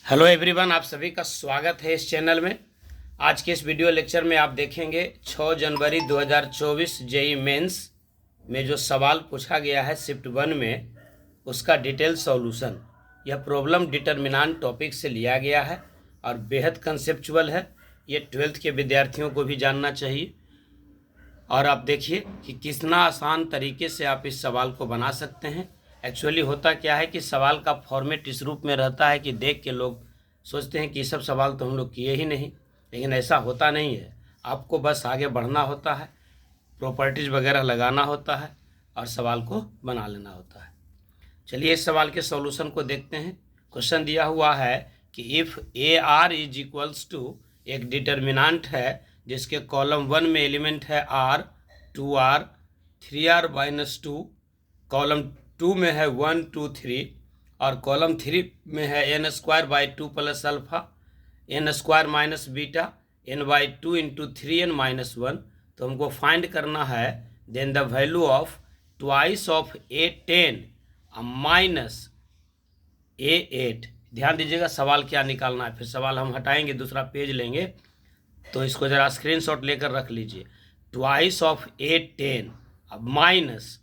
Hello everyone, आप सभी का स्वागत है इस चैनल में। आज के इस वीडियो लेक्चर में आप देखेंगे 6 जनवरी 2024 जेई मेंस में जो सवाल पूछा गया है शिफ्ट 1 में, उसका डिटेल सॉल्यूशन। यह प्रॉब्लम डिटर्मिनेंट टॉपिक से लिया गया है और बेहद कंसेप्चुअल है। ये 12th के विद्यार्थियों को भी जानना चाहिए। और आप देखिए कि कितना आसान तरीके से आप इस सवाल को बना सकते हैं। एक्चुअली होता क्या है कि सवाल का फॉर्मेट इस रूप में रहता है कि देख के लोग सोचते हैं कि ये सब सवाल तो हम लोग किए ही नहीं, लेकिन ऐसा होता नहीं है। आपको बस आगे बढ़ना होता है, प्रॉपर्टीज़ वगैरह लगाना होता है और सवाल को बना लेना होता है। चलिए इस सवाल के सॉल्यूशन को देखते हैं। क्वेश्चन दिया हुआ है कि if A R is equals to, एक डिटर्मिनेंट है जिसके कॉलम 1 में एलिमेंट है आर, 2r, 3r-2, कॉलम 2 में है 1, 2, 3 और कॉलम 3 में है n² plus alpha, n² beta, n/2 into 3n-1। तो हमको फाइंड करना है then the value of twice of A10 minus A8। ध्यान दीजिएगा सवाल क्या निकालना है। फिर सवाल हम हटाएंगे, दूसरा पेज लेंगे, तो इसको ज़रा स्क्रीनशॉट लेकर रख लीजिए। Twice of A10 minus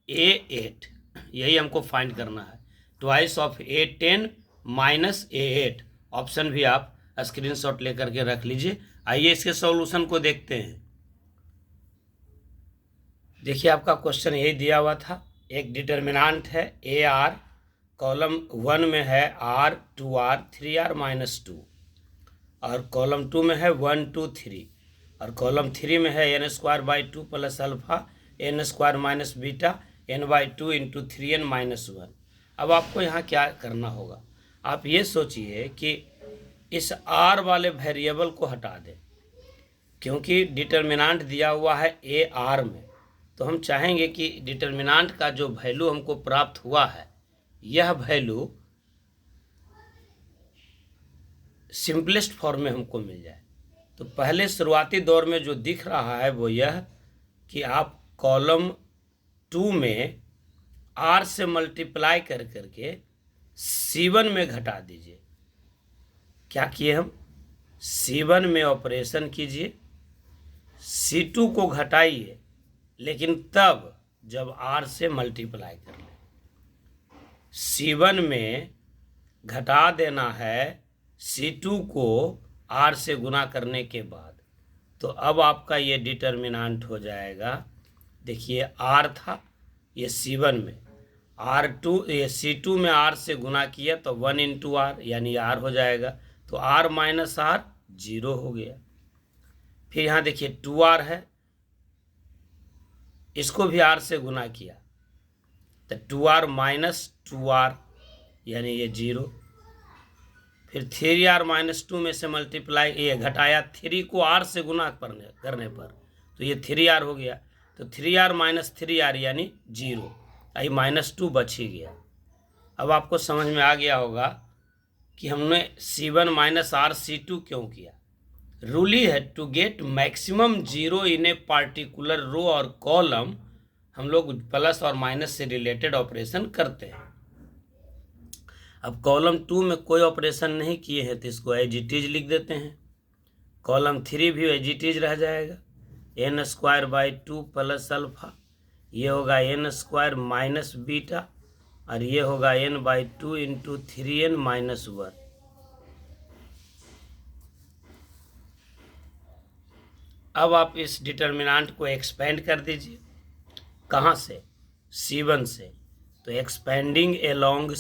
A8, यही हमको फाइंड करना है। Twice of A10 minus A8, option भी आप स्क्रीनशॉट लेकर के रख लीजिए। आइए इसके सॉल्यूशन को देखते हैं। देखिए आपका क्वेश्चन यही दिया हुआ था। एक डिटर्मिनेंट है AR, कॉलम 1 में है R, 2R, 3r-2 और कॉलम 2 में है 1, 2, 3 और कॉलम 3 में है n² plus alpha, n² beta, n/2 into 3n-1। अब आपको यहाँ क्या करना होगा, आप ये सोचिए कि इस r वाले वेरिएबल को हटा दें, क्योंकि डिटर्मिनेंट दिया हुआ है AR में। तो हम चाहेंगे कि डिटर्मिनेंट का जो वैल्यू हमको प्राप्त हुआ है, यह वैल्यू सिंपलेस्ट फॉर्म में हमको मिल जाए। तो पहले शुरुआती दौर में जो दिख रहा है वो यह कि आप कॉलम 2 में R से मल्टीप्लाई कर करके C1 में घटा दीजिए। क्या किए हम, C1 में ऑपरेशन कीजिए, C2 को घटाइए, लेकिन तब जब R से मल्टीप्लाई कर लें। C1 में घटा देना है C2 को R से गुना करने के बाद। तो अब आपका ये डिटर्मिनेंट हो जाएगा। देखिए R था, ये C1 में ये C2 में R से गुना किया तो 1 इंटू R यानी R हो जाएगा। तो R माइनस R 0 हो गया। फिर यहाँ देखिए 2R है, इसको भी R से गुना किया तो 2R माइनस 2R यानी ये 0। फिर 3r-2 में से मल्टीप्लाई ये घटाया 3 को R से गुना करने पर तो ये 3r हो गया। तो 3r-3r यानी 0, आई -2 बच ही गया। अब आपको समझ में आ गया होगा कि हमने C1 माइनस R C2 क्यों किया। रूल ही है to get maximum 0 in a particular row और कॉलम, हम लोग प्लस और माइनस से रिलेटेड ऑपरेशन करते हैं। अब कॉलम 2 में कोई ऑपरेशन नहीं किए हैं तो इसको एज इट इज लिख देते हैं। कॉलम 3 भी एज इट इज रह जाएगा, n² प्लस अल्फा, ये होगा n² माइनस बीटा और ये होगा n/2 इंटू 3n-1। अब आप इस डिटर्मिनेंट को एक्सपेंड कर दीजिए। कहाँ से, C1 से। तो एक्सपेंडिंग एलोंग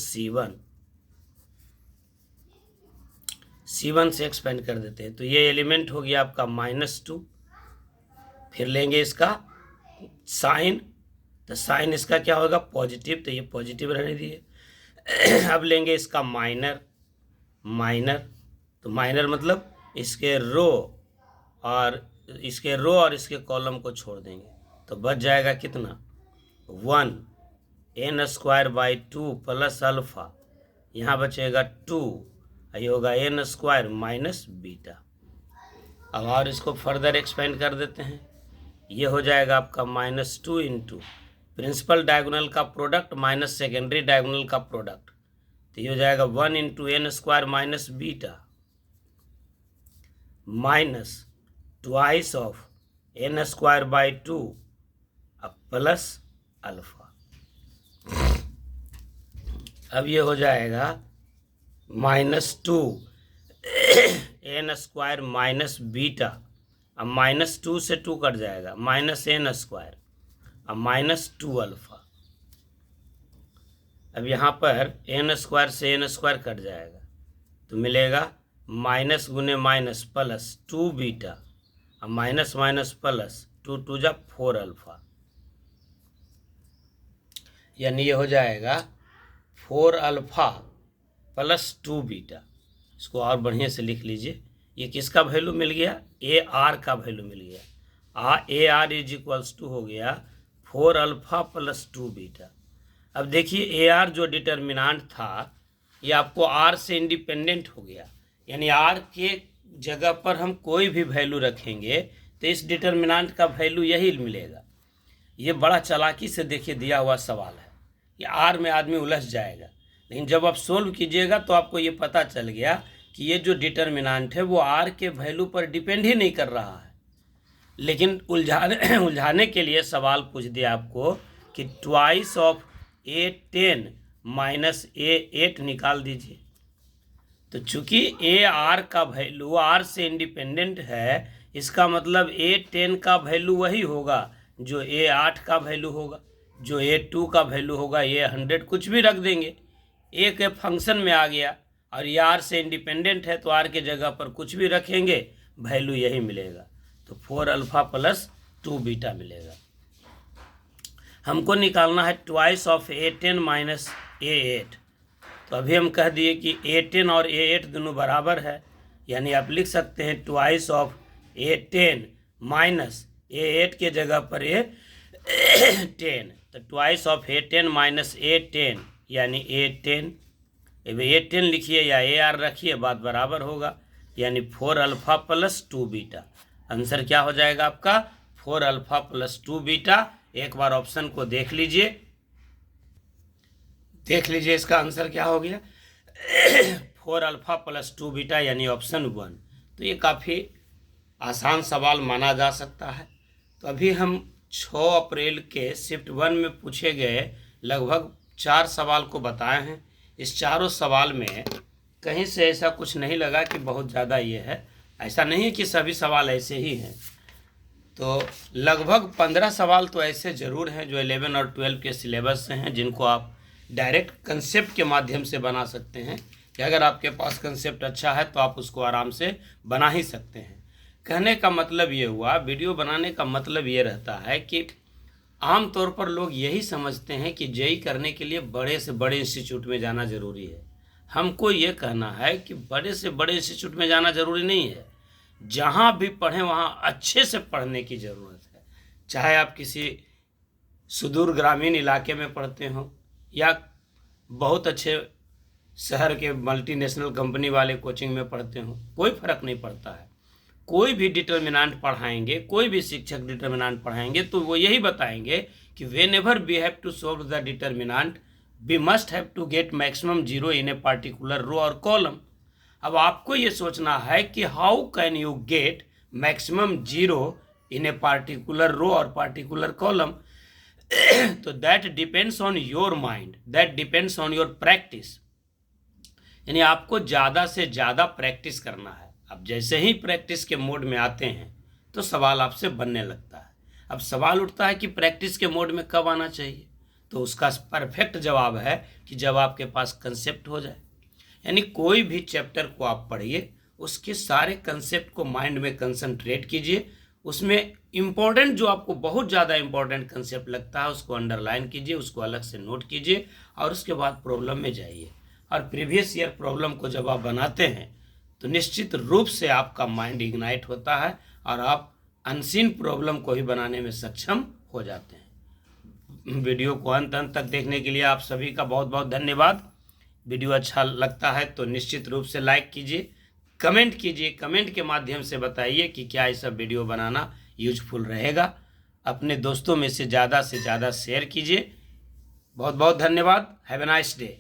C1 से एक्सपेंड कर देते हैं। तो ये एलिमेंट हो गया आपका -2। फिर लेंगे इसका साइन, तो साइन इसका क्या होगा, पॉजिटिव, तो ये पॉजिटिव रहने दिए। अब लेंगे इसका माइनर, तो माइनर मतलब इसके रो और इसके कॉलम को छोड़ देंगे तो बच जाएगा कितना, 1 n² प्लस अल्फा, यहाँ बचेगा 2, ये होगा n² माइनस बीटा। अब और इसको फर्दर एक्सपेंड कर देते हैं, ये हो जाएगा आपका -2 इंटू प्रिंसिपल डायगोनल का प्रोडक्ट माइनस सेकेंडरी डायगोनल का प्रोडक्ट, तो ये हो जाएगा 1 into N square minus beta minus twice of N square by 2 अब प्लस अल्फा। अब ये हो जाएगा -2 एन स्क्वायर माइनस बीटा, अब -2 से 2 कट जाएगा, माइनस एन स्क्वायर, अब -2 अल्फा। अब यहाँ पर एन स्क्वायर से एन स्क्वायर कट जाएगा तो मिलेगा माइनस गुने माइनस प्लस 2 बीटा, अब माइनस माइनस प्लस 2 2 जा 4 अल्फा, यानी ये हो जाएगा 4 अल्फा प्लस 2 बीटा। इसको और बढ़िया से लिख लीजिए, ये किसका वैल्यू मिल गया, ए आर का वैल्यू मिल गया। A R is equals to हो गया 4 अल्फा प्लस 2 बीटा। अब देखिए ए आर जो डिटर्मिनांट था ये आपको आर से इंडिपेंडेंट हो गया, यानी आर के जगह पर हम कोई भी वैल्यू रखेंगे तो इस डिटर्मिनांट का वैल्यू यही मिलेगा। ये बड़ा चालाकी से देखिए दिया हुआ सवाल है, ये आर में आदमी उलझ जाएगा, लेकिन जब आप सोल्व कीजिएगा तो आपको ये पता चल गया कि ये जो डिटर्मिनांट है वो आर के वैल्यू पर डिपेंड ही नहीं कर रहा है। लेकिन उलझाने के लिए सवाल पूछ दिया आपको कि twice of A10 minus A8 निकाल दीजिए। तो चूंकि ए आर का वैल्यू आर से इंडिपेंडेंट है, इसका मतलब A10 का वैल्यू वही होगा जो A8 का वैल्यू होगा, जो A2 का वैल्यू होगा, A100 कुछ भी रख देंगे, ए के फंक्शन में आ गया और ये आर से इंडिपेंडेंट है तो आर के जगह पर कुछ भी रखेंगे वैल्यू यही मिलेगा। तो 4 अल्फा प्लस 2 बीटा मिलेगा। हमको निकालना है twice of A10 minus A8। तो अभी हम कह दिए कि A10 और A8 दोनों बराबर है, यानी आप लिख सकते हैं twice of A10 minus A8 के जगह पर A10, तो twice of A10 minus A10 यानी A10। A10 लिखिए या AR रखिए, बात बराबर होगा, यानी 4 अल्फा प्लस 2 बीटा। आंसर क्या हो जाएगा आपका 4 अल्फा प्लस 2 बीटा। एक बार ऑप्शन को देख लीजिए, इसका आंसर क्या हो गया 4 अल्फा प्लस 2 बीटा यानी ऑप्शन 1। तो ये काफ़ी आसान सवाल माना जा सकता है। तो अभी हम 6 अप्रैल के शिफ्ट 1 में पूछे गए लगभग 4 सवाल को बताए हैं। इस चारों सवाल में कहीं से ऐसा कुछ नहीं लगा कि बहुत ज़्यादा ये है, ऐसा नहीं है कि सभी सवाल ऐसे ही हैं। तो लगभग 15 सवाल तो ऐसे ज़रूर हैं जो 11 और 12 के सिलेबस से हैं, जिनको आप डायरेक्ट कंसेप्ट के माध्यम से बना सकते हैं कि अगर आपके पास कंसेप्ट अच्छा है तो आप उसको आराम से बना ही सकते हैं। कहने का मतलब ये हुआ, वीडियो बनाने का मतलब ये रहता है कि आम तौर पर लोग यही समझते हैं कि जेई करने के लिए बड़े से बड़े इंस्टीट्यूट में जाना ज़रूरी है। हमको ये कहना है कि बड़े से बड़े इंस्टीट्यूट में जाना ज़रूरी नहीं है, जहाँ भी पढ़ें वहाँ अच्छे से पढ़ने की ज़रूरत है। चाहे आप किसी सुदूर ग्रामीण इलाके में पढ़ते हों या बहुत अच्छे शहर के मल्टीनेशनल कंपनी वाले कोचिंग में पढ़ते हों, कोई फ़र्क नहीं पड़ता है। कोई भी डिटर्मिनांट पढ़ाएंगे, कोई भी शिक्षक डिटर्मिनांट पढ़ाएंगे तो वो यही बताएंगे कि whenever we have to solve the determinant we must have to get maximum 0 in a particular row और कॉलम। अब आपको ये सोचना है कि how can you get maximum 0 in a particular row और पार्टिकुलर कॉलम। तो that depends on your mind, that depends on your practice, यानी आपको ज़्यादा से ज़्यादा प्रैक्टिस करना है। अब जैसे ही प्रैक्टिस के मोड में आते हैं तो सवाल आपसे बनने लगता है। अब सवाल उठता है कि प्रैक्टिस के मोड में कब आना चाहिए, तो उसका परफेक्ट जवाब है कि जब आपके पास कंसेप्ट हो जाए। यानी कोई भी चैप्टर को आप पढ़िए, उसके सारे कंसेप्ट को माइंड में कंसंट्रेट कीजिए, उसमें इम्पोर्टेंट जो आपको बहुत ज़्यादा इम्पोर्टेंट कंसेप्ट लगता है उसको अंडरलाइन कीजिए, उसको अलग से नोट कीजिए और उसके बाद प्रॉब्लम में जाइए। और प्रीवियस ईयर प्रॉब्लम को जब आप बनाते हैं तो निश्चित रूप से आपका माइंड इग्नाइट होता है और आप अनसीन प्रॉब्लम को ही बनाने में सक्षम हो जाते हैं। वीडियो को अंत तक देखने के लिए आप सभी का बहुत बहुत धन्यवाद। वीडियो अच्छा लगता है तो निश्चित रूप से लाइक कीजिए, कमेंट कीजिए, कमेंट के माध्यम से बताइए कि क्या ये सब वीडियो बनाना यूजफुल रहेगा। अपने दोस्तों में से ज़्यादा शेयर कीजिए। बहुत बहुत धन्यवाद। Have a nice day.